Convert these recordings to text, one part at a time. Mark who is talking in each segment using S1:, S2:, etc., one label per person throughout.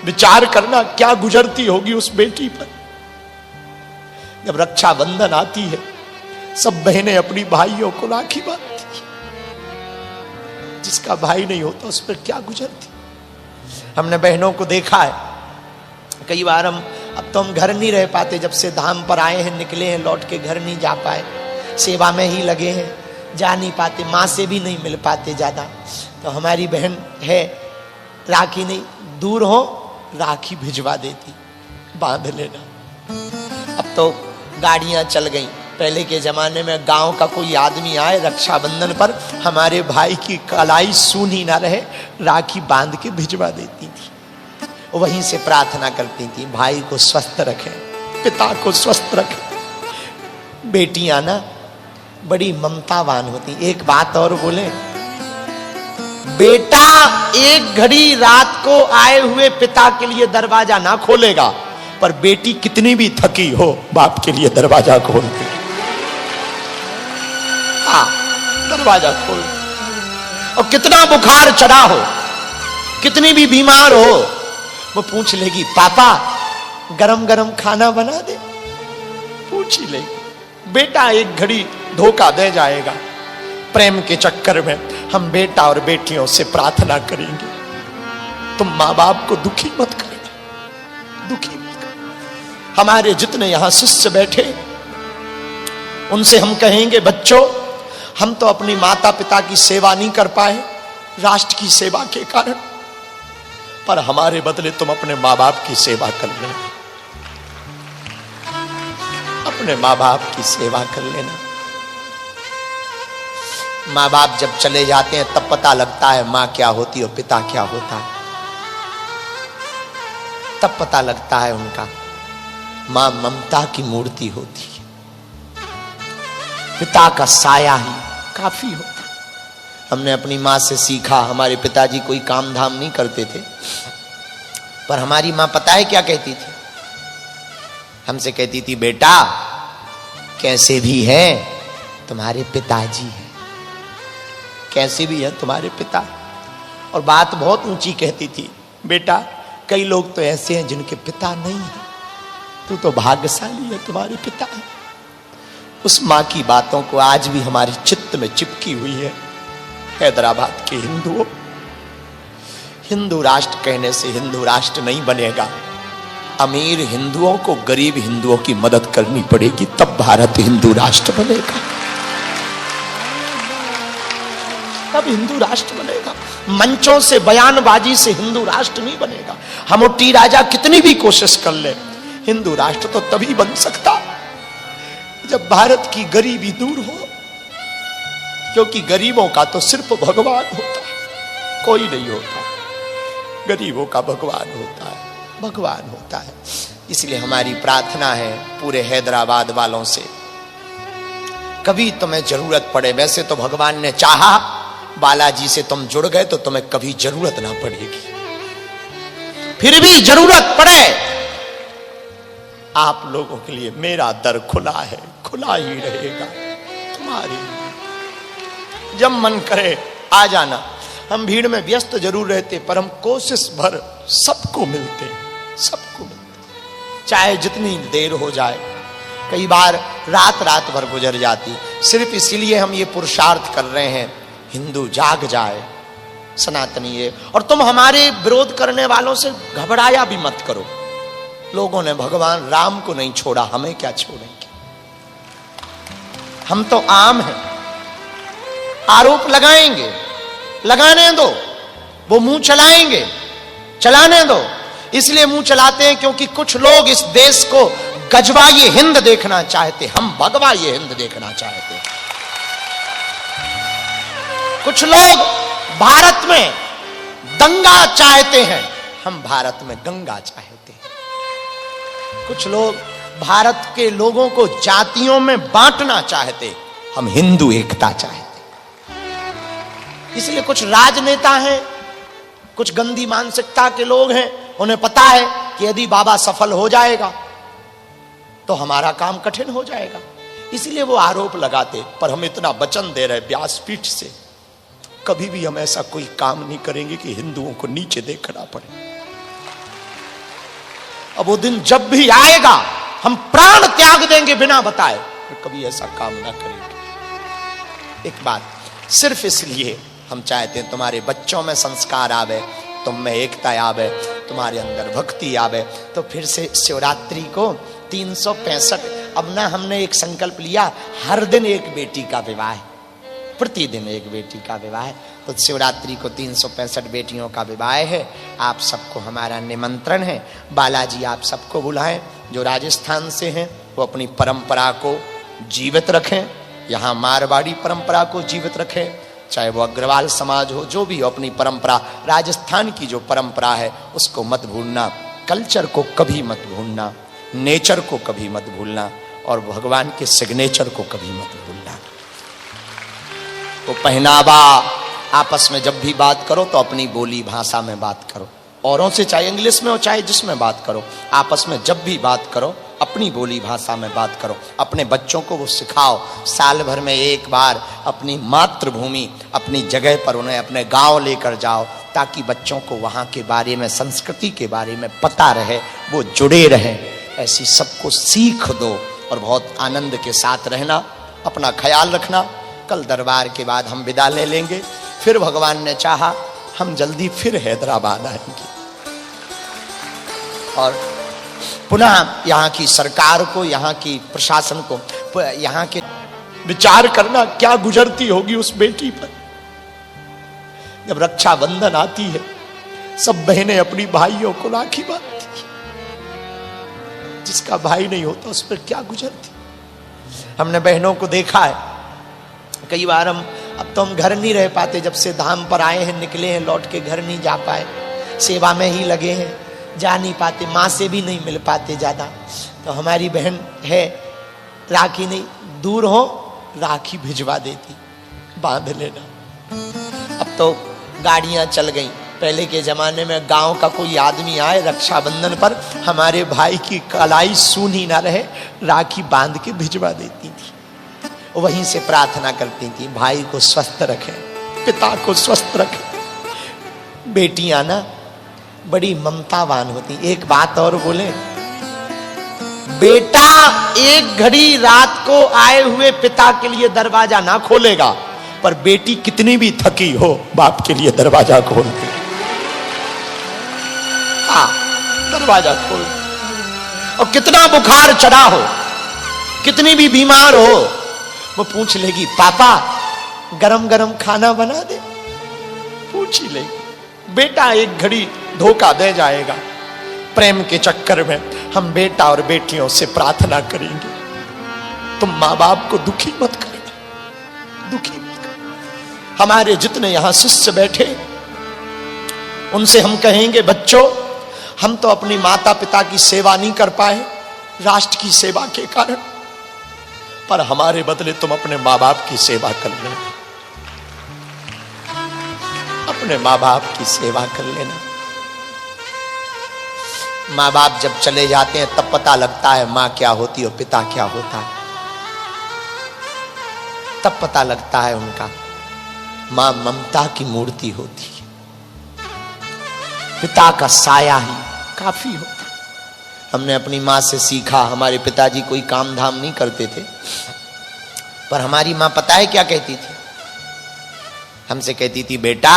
S1: विचार करना क्या गुजरती होगी उस बेटी पर। जब रक्षाबंधन आती है, सब बहनें अपनी भाइयों को राखी बांधती है। जिसका भाई नहीं होता उस पर क्या गुजरती। हमने बहनों को देखा है, कई बार अब तो हम घर नहीं रह पाते, जब से धाम पर आए हैं, निकले हैं, लौट के घर नहीं जा पाए, सेवा में ही लगे हैं, जा नहीं पाते, माँ से भी नहीं मिल पाते ज्यादा। तो हमारी बहन है, राखी नहीं, दूर हो राखी भिजवा देती, बांध लेना। अब तो गाड़ियां चल गई, पहले के जमाने में गांव का कोई आदमी आए रक्षाबंधन पर, हमारे भाई की कलाई सूनी ना रहे, राखी बांध के भिजवा देती थी। वहीं से प्रार्थना करती थी, भाई को स्वस्थ रखें, पिता को स्वस्थ रखें। बेटियां ना बड़ी ममतावान होती। एक बात और बोले, बेटा एक घड़ी रात को आए हुए पिता के लिए दरवाजा ना खोलेगा, पर बेटी कितनी भी थकी हो बाप के लिए दरवाजा खोल दे। हाँ, दरवाजा खोल। और कितना बुखार चढ़ा हो, कितनी भी बीमार हो, वो पूछ लेगी, पापा गरम गरम खाना बना दे, पूछ ही लेगी। बेटा एक घड़ी धोखा दे जाएगा। प्रेम के चक्कर में हम बेटा और बेटियों से प्रार्थना करेंगे, तुम माँ बाप को दुखी मत करना, दुखी मत करना। हमारे जितने यहां शिष्य बैठे, उनसे हम कहेंगे, बच्चों हम तो अपनी माता पिता की सेवा नहीं कर पाए राष्ट्र की सेवा के कारण, पर हमारे बदले तुम अपने माँ बाप की सेवा कर लेना, अपने माँ बाप की सेवा कर लेना। माँ बाप जब चले जाते हैं तब पता लगता है माँ क्या होती है और पिता क्या होता है, तब पता लगता है उनका। माँ ममता की मूर्ति होती है, पिता का साया ही काफी होता है। हमने अपनी माँ से सीखा, हमारे पिताजी कोई काम धाम नहीं करते थे, पर हमारी माँ पता है क्या कहती थी, हमसे कहती थी, बेटा कैसे भी है तुम्हारे पिताजी हैं, कैसे भी है तुम्हारे पिता। और बात बहुत ऊंची कहती थी, बेटा कई लोग तो ऐसे हैं जिनके पिता नहीं है, तू तो भाग्यशाली है, तुम्हारे पिता है। उस माँ की बातों को आज भी हमारे चित्त में चिपकी हुई है। हैदराबाद के हिंदुओं, हिंदू राष्ट्र कहने से हिंदू राष्ट्र नहीं बनेगा। अमीर हिंदुओं को गरीब हिंदुओं की मदद करनी पड़ेगी, तब भारत हिंदू राष्ट्र बनेगा, तब हिंदू राष्ट्र बनेगा। मंचों से बयानबाजी से हिंदू राष्ट्र नहीं बनेगा। हम टी राजा कितनी भी कोशिश कर ले, हिंदू राष्ट्र तो तभी बन सकता जब भारत की गरीबी दूर हो, क्योंकि गरीबों का तो सिर्फ भगवान होता है, कोई नहीं होता। गरीबों का भगवान होता है, भगवान होता है। इसलिए हमारी प्रार्थना है पूरे हैदराबाद वालों से, कभी तुम्हें जरूरत पड़े, वैसे तो भगवान ने चाहा बालाजी से तुम जुड़ गए तो तुम्हें कभी जरूरत ना पड़ेगी, फिर भी जरूरत पड़े आप लोगों के लिए मेरा दर खुला है, खुला ही रहेगा तुम्हारे लिए। जब मन करे आ जाना। हम भीड़ में व्यस्त जरूर रहते, पर हम कोशिश भर सबको मिलते, सबको मिलते, चाहे जितनी देर हो जाए। कई बार रात रात भर गुजर जाती, सिर्फ इसीलिए हम ये पुरुषार्थ कर रहे हैं, हिंदू जाग जाए, सनातनी है। और तुम हमारे विरोध करने वालों से घबराया भी मत करो, लोगों ने भगवान राम को नहीं छोड़ा, हमें क्या छोड़ेंगे। हम तो आम हैं, आरोप लगाएंगे, लगाने दो, वो मुंह चलाएंगे, चलाने दो। इसलिए मुंह चलाते हैं क्योंकि कुछ लोग इस देश को गजवा ये हिंद देखना चाहते, हम भगवा ये हिंद देखना चाहते। कुछ लोग भारत में दंगा चाहते हैं, हम भारत में गंगा चाहते हैं। कुछ लोग भारत के लोगों को जातियों में बांटना चाहते, हम हिंदू एकता चाहते। इसलिए कुछ राजनेता हैं, कुछ गंदी मानसिकता के लोग हैं, उन्हें पता है कि यदि बाबा सफल हो जाएगा तो हमारा काम कठिन हो जाएगा, इसलिए वो आरोप लगाते। पर हम इतना वचन दे रहे व्यासपीठ से, कभी भी हम ऐसा कोई काम नहीं करेंगे कि हिंदुओं को नीचे देखना पड़े। अब वो दिन जब भी आएगा हम प्राण त्याग देंगे बिना बताए, फिर कभी ऐसा काम ना करेंगे। एक बात, सिर्फ इसलिए हम चाहते हैं तुम्हारे बच्चों में संस्कार आवे, तुम में एकता आवे, तुम्हारे अंदर भक्ति आवे, तो फिर से शिवरात्रि को 365, अब ना हमने एक संकल्प लिया हर दिन एक बेटी का विवाह है, प्रतिदिन एक बेटी का विवाह है, तो शिवरात्रि को 365 बेटियों का विवाह है। आप सबको हमारा निमंत्रण है। बालाजी आप सबको बुलाएं, जो राजस्थान से हैं वो अपनी परंपरा को जीवित रखें, यहाँ मारवाड़ी परंपरा को जीवित रखें, चाहे वो अग्रवाल समाज हो, जो भी हो, अपनी परंपरा, राजस्थान की जो परंपरा है उसको मत भूलना, कल्चर को कभी मत भूलना, नेचर को कभी मत भूलना, और भगवान के सिग्नेचर को कभी मत भूलना। वो पहनावा, आपस में जब भी बात करो तो अपनी बोली भाषा में बात करो, औरों से चाहे इंग्लिश में हो चाहे जिसमें बात करो, आपस में जब भी बात करो अपनी बोली भाषा में बात करो। अपने बच्चों को वो सिखाओ, साल भर में एक बार अपनी मातृभूमि, अपनी जगह पर उन्हें अपने गांव लेकर जाओ, ताकि बच्चों को वहाँ के बारे में, संस्कृति के बारे में पता रहे, वो जुड़े रहें। ऐसी सबको सीख दो और बहुत आनंद के साथ रहना, अपना ख्याल रखना। कल दरबार के बाद हम विदा ले लेंगे, फिर भगवान ने चाहा हम जल्दी फिर हैदराबाद आएंगे, और पुनः यहाँ की सरकार को, यहाँ की प्रशासन को, यहाँ के विचार करना क्या गुजरती होगी उस बेटी पर। जब रक्षाबंधन आती है, सब बहनें अपनी भाइयों को राखी बांधती, जिसका भाई नहीं होता उस पर क्या गुजरती। हमने बहनों को देखा है, कई बार हम, अब तो हम घर नहीं रह पाते, जब से धाम पर आए हैं, निकले हैं, लौट के घर नहीं जा पाए, सेवा में ही लगे हैं, जा नहीं पाते, माँ से भी नहीं मिल पाते ज़्यादा। तो हमारी बहन है, राखी नहीं, दूर हो राखी भिजवा देती, बांध लेना। अब तो गाड़ियाँ चल गई, पहले के ज़माने में गांव का कोई आदमी आए रक्षाबंधन पर, हमारे भाई की कलाई सूनी ना रहे, राखी बांध के भिजवा देती थी। वहीं से प्रार्थना करती थी, भाई को स्वस्थ रखें, पिता को स्वस्थ रखें। बेटियां ना बड़ी ममतावान होती। एक बात और बोले, बेटा एक घड़ी रात को आए हुए पिता के लिए दरवाजा ना खोलेगा, पर बेटी कितनी भी थकी हो बाप के लिए दरवाजा खोल दे। हाँ, दरवाजा खोल। और कितना बुखार चढ़ा हो, कितनी भी बीमार हो, वो पूछ लेगी, पापा गरम गरम खाना बना दे, पूछ ही लेगी। बेटा एक घड़ी धोखा दे जाएगा। प्रेम के चक्कर में हम बेटा और बेटियों से प्रार्थना करेंगे, तुम माँ बाप को दुखी मत करना, दुखी मत करना। हमारे जितने यहाँ शिष्य बैठे, उनसे हम कहेंगे, बच्चों हम तो अपनी माता पिता की सेवा नहीं कर पाए राष्ट्र की सेवा के कारण, पर हमारे बदले तुम अपने माँ बाप की सेवा कर लेना, अपने माँ बाप की सेवा कर लेना। माँ बाप जब चले जाते हैं तब पता लगता है माँ क्या होती है और पिता क्या होता है, तब पता लगता है उनका। माँ ममता की मूर्ति होती है, पिता का साया ही काफी होता। हमने अपनी माँ से सीखा, हमारे पिताजी कोई काम धाम नहीं करते थे, पर हमारी माँ पता है क्या कहती थी, हमसे कहती थी, बेटा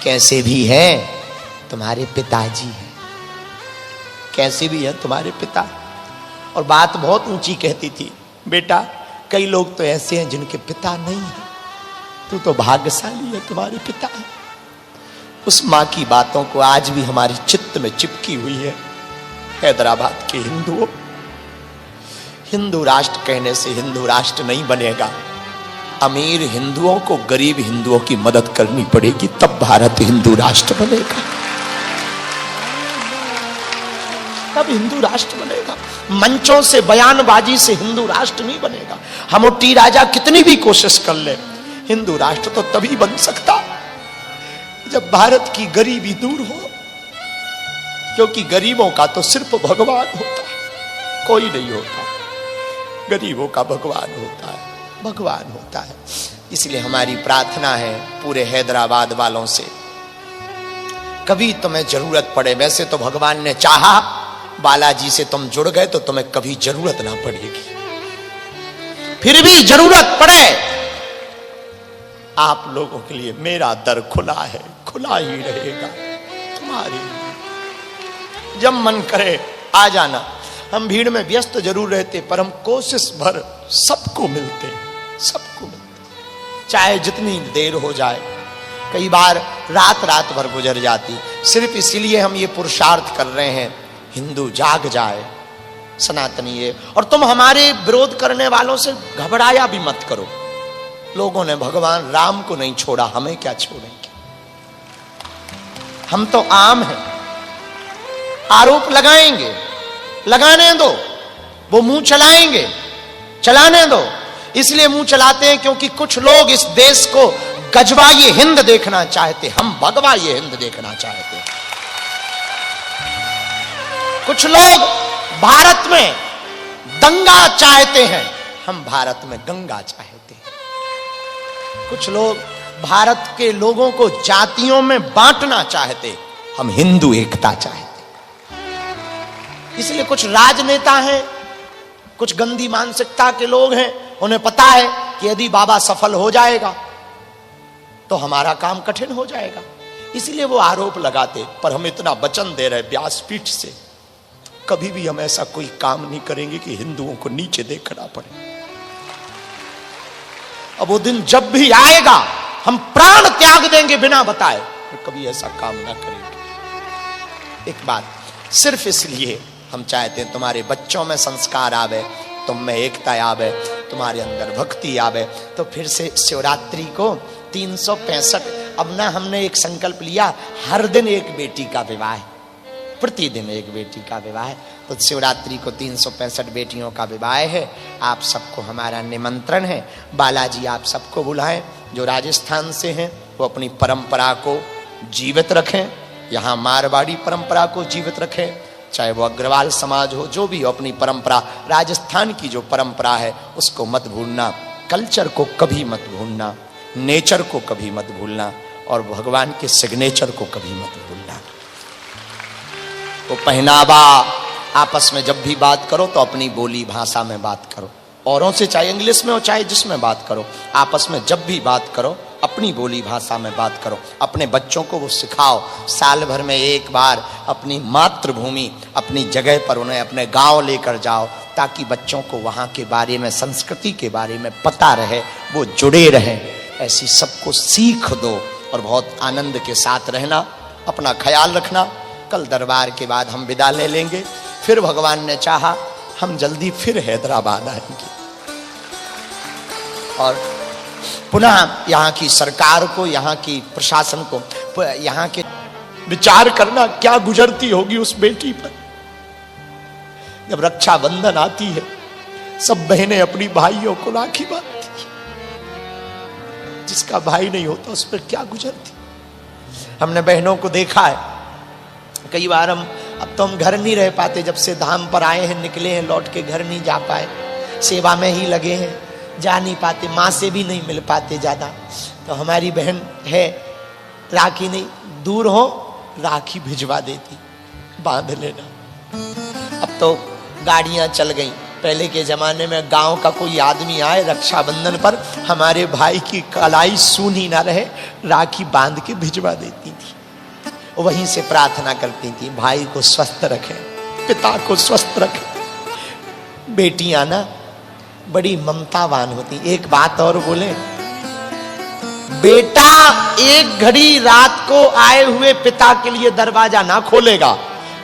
S1: कैसे भी है तुम्हारे पिताजी हैं, कैसे भी है तुम्हारे पिता। और बात बहुत ऊंची कहती थी, बेटा कई लोग तो ऐसे हैं जिनके पिता नहीं है, तू तो भाग्यशाली है, तुम्हारे पिता है। उस माँ की बातों को आज भी हमारी चित्त में चिपकी हुई है। हैदराबाद के हिंदुओं, हिंदू राष्ट्र कहने से हिंदू राष्ट्र नहीं बनेगा। अमीर हिंदुओं को गरीब हिंदुओं की मदद करनी पड़ेगी, तब भारत हिंदू राष्ट्र बनेगा, तब हिंदू राष्ट्र बनेगा। मंचों से, बयानबाजी से हिंदू राष्ट्र नहीं बनेगा। हम टी राजा कितनी भी कोशिश कर ले, हिंदू राष्ट्र तो तभी बन सकता जब भारत की गरीबी दूर हो, क्योंकि गरीबों का तो सिर्फ भगवान होता है, कोई नहीं होता। गरीबों का भगवान होता है, भगवान होता है। इसलिए हमारी प्रार्थना है पूरे हैदराबाद वालों से, कभी तुम्हें जरूरत पड़े, वैसे तो भगवान ने चाहा बालाजी से तुम जुड़ गए तो तुम्हें कभी जरूरत ना पड़ेगी। फिर भी जरूरत पड़े आप लोगों के लिए मेरा दर खुला है, खुला ही रहेगा तुम्हारे लिए। जब मन करे आ जाना। हम भीड़ में व्यस्त जरूर रहते पर हम कोशिश भर सबको मिलते हैं, सबको मिलते, चाहे जितनी देर हो जाए। कई बार रात रात भर गुजर जाती। सिर्फ इसीलिए हम ये पुरुषार्थ कर रहे हैं हिंदू जाग जाए, सनातनी है। और तुम हमारे विरोध करने वालों से घबराया भी मत करो। लोगों ने भगवान राम को नहीं छोड़ा, हमें क्या छोड़ेंगे? हम तो आम हैं। आरोप लगाएंगे, लगाने दो। वो मुंह चलाएंगे, चलाने दो। इसलिए मुंह चलाते हैं क्योंकि कुछ लोग इस देश को गजवा ये हिंद देखना चाहते, हम भगवा ये हिंद देखना चाहते। कुछ लोग भारत में दंगा चाहते हैं, हम भारत में गंगा चाहते हैं। कुछ लोग भारत के लोगों को जातियों में बांटना चाहते, हम हिंदू एकता चाहते। इसलिए कुछ राजनेता हैं, कुछ गंदी मानसिकता के लोग हैं, उन्हें पता है कि यदि बाबा सफल हो जाएगा तो हमारा काम कठिन हो जाएगा। इसलिए वो आरोप लगाते। पर हम इतना वचन दे रहे व्यासपीठ से, कभी भी हम ऐसा कोई काम नहीं करेंगे कि हिंदुओं को नीचे देखना पड़े। अब वो दिन जब भी आएगा हम प्राण त्याग देंगे बिना बताए, तो कभी ऐसा काम ना करेंगे। एक बात, सिर्फ इसलिए हम चाहते हैं तुम्हारे बच्चों में संस्कार आवे, तुम में एकता आवे, तुम्हारे अंदर भक्ति आवे। तो फिर से शिवरात्रि को 365, अब ना हमने एक संकल्प लिया, हर दिन एक बेटी का विवाह, प्रतिदिन एक बेटी का विवाह। तो शिवरात्रि को 365 बेटियों का विवाह है। आप सबको हमारा निमंत्रण है। बालाजी आप सबको बुलाएं। जो राजस्थान से हैं वो अपनी परंपरा को जीवित रखें, यहाँ मारवाड़ी परंपरा को जीवित रखें। चाहे वो अग्रवाल समाज हो, जो भी हो, अपनी परंपरा, राजस्थान की जो परंपरा है उसको मत भूलना। कल्चर को कभी मत भूलना, नेचर को कभी मत भूलना, और भगवान के सिग्नेचर को कभी मत भूलना। वो पहनावा, आपस में जब भी बात करो तो अपनी बोली भाषा में बात करो। औरों से चाहे इंग्लिश में हो चाहे जिसमें बात करो, आपस में जब भी बात करो अपनी बोली भाषा में बात करो। अपने बच्चों को वो सिखाओ। साल भर में एक बार अपनी मातृभूमि, अपनी जगह पर उन्हें अपने गांव लेकर जाओ, ताकि बच्चों को वहाँ के बारे में, संस्कृति के बारे में पता रहे, वो जुड़े रहें। ऐसी सबको सीख दो और बहुत आनंद के साथ रहना। अपना ख्याल रखना। कल दरबार के बाद हम विदा ले लेंगे। फिर भगवान ने चाहा हम जल्दी फिर हैदराबाद आएंगे और पुनः यहाँ की सरकार को, यहाँ की प्रशासन को, यहाँ के विचार करना क्या गुजरती होगी उस बेटी पर। जब रक्षाबंधन आती है, सब बहनें अपनी भाइयों को राखी बांधती, जिसका भाई नहीं होता उस पर क्या गुजरती। हमने बहनों को देखा है कई बार। हम अब तो हम घर नहीं रह पाते, जब से धाम पर आए हैं, निकले हैं, लौट के घर नहीं जा पाए, सेवा में ही लगे हैं, जा नहीं पाते, माँ से भी नहीं मिल पाते ज़्यादा। तो हमारी बहन है, राखी नहीं, दूर हो राखी भिजवा देती, बांध लेना। अब तो गाड़ियाँ चल गई। पहले के ज़माने में गांव का कोई आदमी आए रक्षाबंधन पर, हमारे भाई की कलाई सूनी ना रहे, राखी बांध के भिजवा देती थी। वहीं से प्रार्थना करती थी, भाई को स्वस्थ रखें, पिता को स्वस्थ रखें। बेटियां ना बड़ी ममतावान होती। एक बात और बोले, बेटा एक घड़ी रात को आए हुए पिता के लिए दरवाजा ना खोलेगा,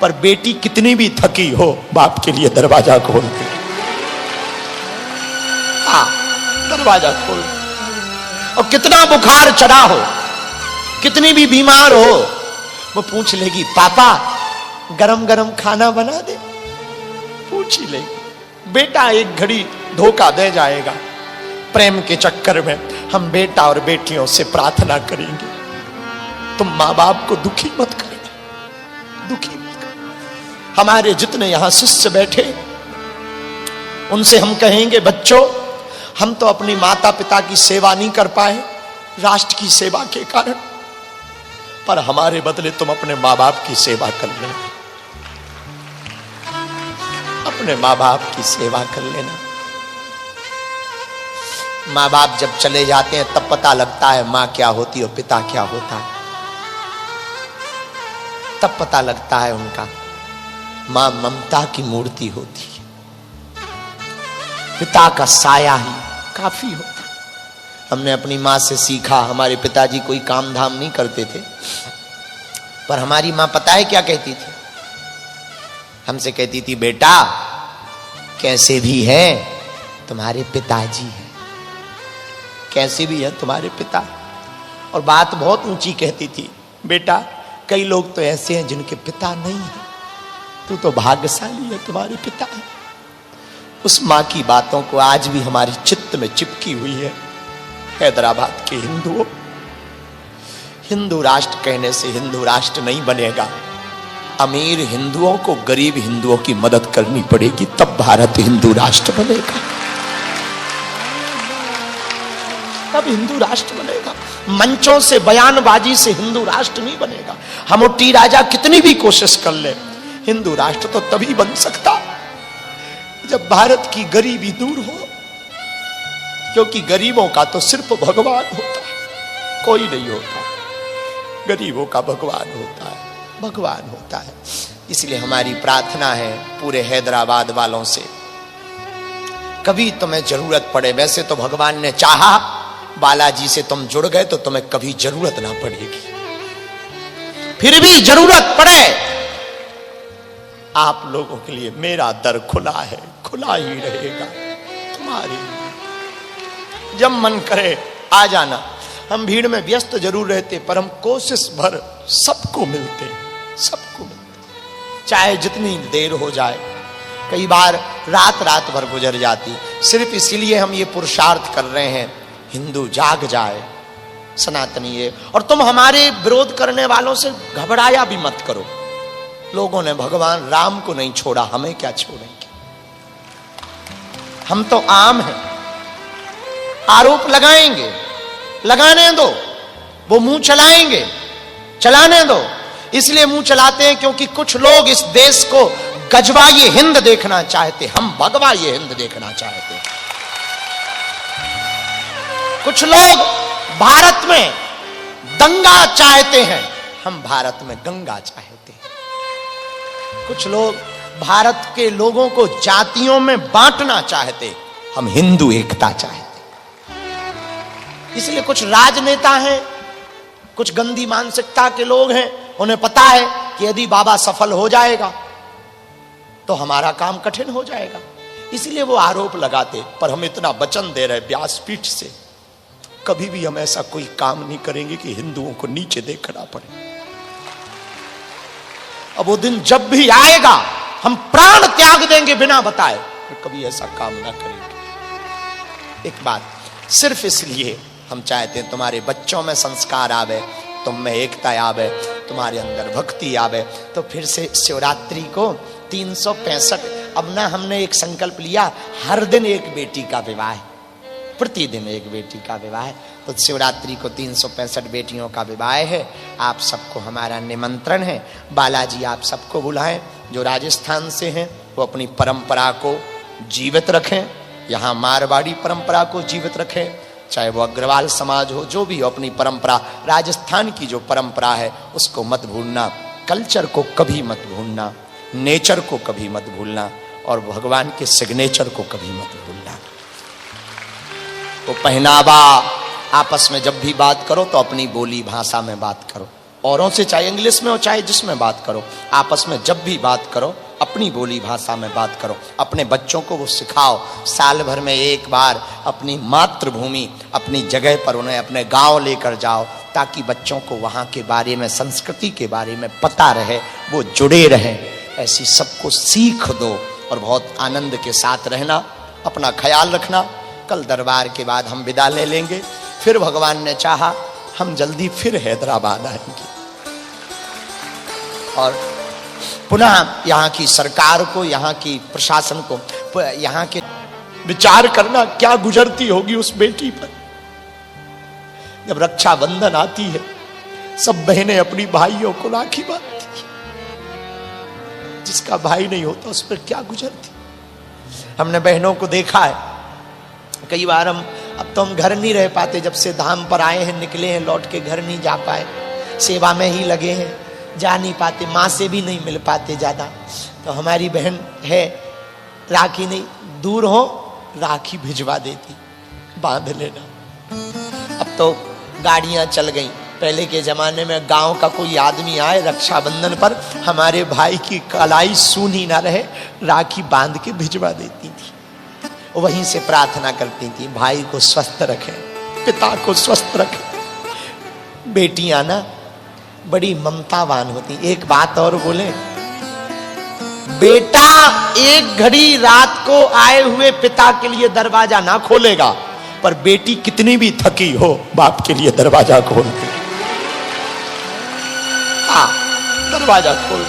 S1: पर बेटी कितनी भी थकी हो बाप के लिए दरवाजा खोल दे। दरवाजा खोल। और कितना बुखार चढ़ा हो, कितनी भी बीमार हो, वो पूछ लेगी, पापा गरम गरम खाना बना दे, पूछ ही लेगी। बेटा एक घड़ी धोखा दे जाएगा। प्रेम के चक्कर में हम बेटा और बेटियों से प्रार्थना करेंगे, तुम माँ बाप को दुखी मत करना, दुखी मत करना। हमारे जितने यहाँ शिष्य बैठे, उनसे हम कहेंगे, बच्चों हम तो अपनी माता पिता की सेवा नहीं कर पाए राष्ट्र की सेवा के कारण, पर हमारे बदले तुम अपने माँ बाप की सेवा कर लेना। अपने माँ बाप की सेवा कर लेना। माँ बाप जब चले जाते हैं तब पता लगता है माँ क्या होती और पिता क्या होता है। तब पता लगता है उनका माँ ममता की मूर्ति होती है, पिता का साया ही काफी होता। हमने अपनी माँ से सीखा। हमारे पिताजी कोई काम धाम नहीं करते थे, पर हमारी माँ पता है क्या कहती थी? हमसे कहती थी, बेटा कैसे भी है तुम्हारे पिताजी हैं, कैसे भी है तुम्हारे पिता। और बात बहुत ऊंची कहती थी, बेटा कई लोग तो ऐसे हैं जिनके पिता नहीं है, तू तो भाग्यशाली है, तुम्हारे पिता है। उस माँ की बातों को आज भी हमारे चित्त में चिपकी हुई है। हैदराबाद के हिंदुओं, हिंदू राष्ट्र कहने से हिंदू राष्ट्र नहीं बनेगा। अमीर हिंदुओं को गरीब हिंदुओं की मदद करनी पड़ेगी, तब भारत हिंदू राष्ट्र बनेगा, तब हिंदू राष्ट्र बनेगा। मंचों से बयानबाजी से हिंदू राष्ट्र नहीं बनेगा। हम टी राजा कितनी भी कोशिश कर ले, हिंदू राष्ट्र तो तभी बन सकता जब भारत की गरीबी दूर हो, क्योंकि गरीबों का तो सिर्फ भगवान होता है, कोई नहीं होता। गरीबों का भगवान होता है, भगवान होता है। इसलिए हमारी प्रार्थना है पूरे हैदराबाद वालों से, कभी तुम्हें जरूरत पड़े, वैसे तो भगवान ने चाहा बालाजी से तुम जुड़ गए तो तुम्हें कभी जरूरत ना पड़ेगी, फिर भी जरूरत पड़े आप लोगों के लिए मेरा दर खुला है, खुला ही रहेगा तुम्हारे लिए। जब मन करे आ जाना। हम भीड़ में व्यस्त जरूर रहते, पर हम कोशिश भर सबको मिलते, सबको मिलते, चाहे जितनी देर हो जाए। कई बार रात रात भर गुजर जाती। सिर्फ इसीलिए हम ये पुरुषार्थ कर रहे हैं, हिंदू जाग जाए, सनातनी ये। और तुम हमारे विरोध करने वालों से घबराया भी मत करो। लोगों ने भगवान राम को नहीं छोड़ा, हमें क्या छोड़ेंगे? हम तो आम हैं। आरोप लगाएंगे, लगाने दो, वो मुंह चलाएंगे, चलाने दो। इसलिए मुंह चलाते हैं क्योंकि कुछ लोग इस देश को गजवा ये हिंद देखना चाहते, हम भगवा ये हिंद देखना चाहते। कुछ लोग भारत में दंगा चाहते हैं, हम भारत में गंगा चाहते हैं। कुछ लोग भारत के लोगों को जातियों में बांटना चाहते, हम हिंदू एकता चाहते। इसलिए कुछ राजनेता हैं, कुछ गंदी मानसिकता के लोग हैं, उन्हें पता है कि यदि बाबा सफल हो जाएगा तो हमारा काम कठिन हो जाएगा, इसलिए वो आरोप लगाते। पर हम इतना वचन दे रहे व्यासपीठ से, कभी भी हम ऐसा कोई काम नहीं करेंगे कि हिंदुओं को नीचे देखना पड़े। अब वो दिन जब भी आएगा हम प्राण त्याग देंगे बिना बताए, फिर कभी ऐसा काम ना करेंगे। एक बात, सिर्फ इसलिए हम चाहते हैं तुम्हारे बच्चों में संस्कार आवे, तुम में एकता आवे, तुम्हारे अंदर भक्ति आवे, तो फिर से शिवरात्रि को 365, अब ना हमने एक संकल्प लिया, हर दिन एक बेटी का विवाह, प्रतिदिन एक बेटी का विवाह। तो शिवरात्रि को 365 बेटियों का विवाह है। आप सबको हमारा निमंत्रण है। बालाजी आप सबको बुलाएं, जो राजस्थान से हैं वो अपनी परंपरा को जीवित रखें, यहाँ मारवाड़ी परंपरा को जीवित रखें, चाहे वो अग्रवाल समाज हो, जो भी हो, अपनी परंपरा, राजस्थान की जो परंपरा है उसको मत भूलना, कल्चर को कभी मत भूलना, नेचर को कभी मत भूलना, और भगवान के सिग्नेचर को कभी मत भूलना। वो पहनावा, आपस में जब भी बात करो तो अपनी बोली भाषा में बात करो, औरों से चाहे इंग्लिश में हो चाहे जिसमें बात करो, आपस में जब भी बात करो अपनी बोली भाषा में बात करो। अपने बच्चों को वो सिखाओ, साल भर में एक बार अपनी मातृभूमि, अपनी जगह पर उन्हें अपने गांव लेकर जाओ, ताकि बच्चों को वहाँ के बारे में, संस्कृति के बारे में पता रहे, वो जुड़े रहें। ऐसी सबको सीख दो और बहुत आनंद के साथ रहना। अपना ख्याल रखना। कल दरबार के बाद हम विदा ले लेंगे, फिर भगवान ने चाहा हम जल्दी फिर हैदराबाद आएंगे, और पुनः यहाँ की सरकार को, यहाँ की प्रशासन को, यहाँ के विचार करना क्या गुजरती होगी उस बेटी पर। जब रक्षाबंधन आती है, सब बहनें अपनी भाइयों को राखी बांधती है, जिसका भाई नहीं होता उस पर क्या गुजरती। हमने बहनों को देखा है, कई बार अब तो हम घर नहीं रह पाते, जब से धाम पर आए हैं, निकले हैं, लौट के घर नहीं जा पाए, सेवा में ही लगे हैं, जा नहीं पाते, माँ से भी नहीं मिल पाते ज़्यादा। तो हमारी बहन है, राखी नहीं, दूर हो राखी भिजवा देती, बांध लेना। अब तो गाड़ियाँ चल गई, पहले के ज़माने में गांव का कोई आदमी आए रक्षाबंधन पर, हमारे भाई की कलाई सूनी ना रहे, राखी बांध के भिजवा देती थी। वहीं से प्रार्थना करती थी, भाई को स्वस्थ रखे, पिता को स्वस्थ रखे। बेटियां ना बड़ी ममतावान होती। एक बात और बोले, बेटा एक घड़ी रात को आए हुए पिता के लिए दरवाजा ना खोलेगा, पर बेटी कितनी भी थकी हो बाप के लिए दरवाजा खोल दे। हाँ, दरवाजा खोल।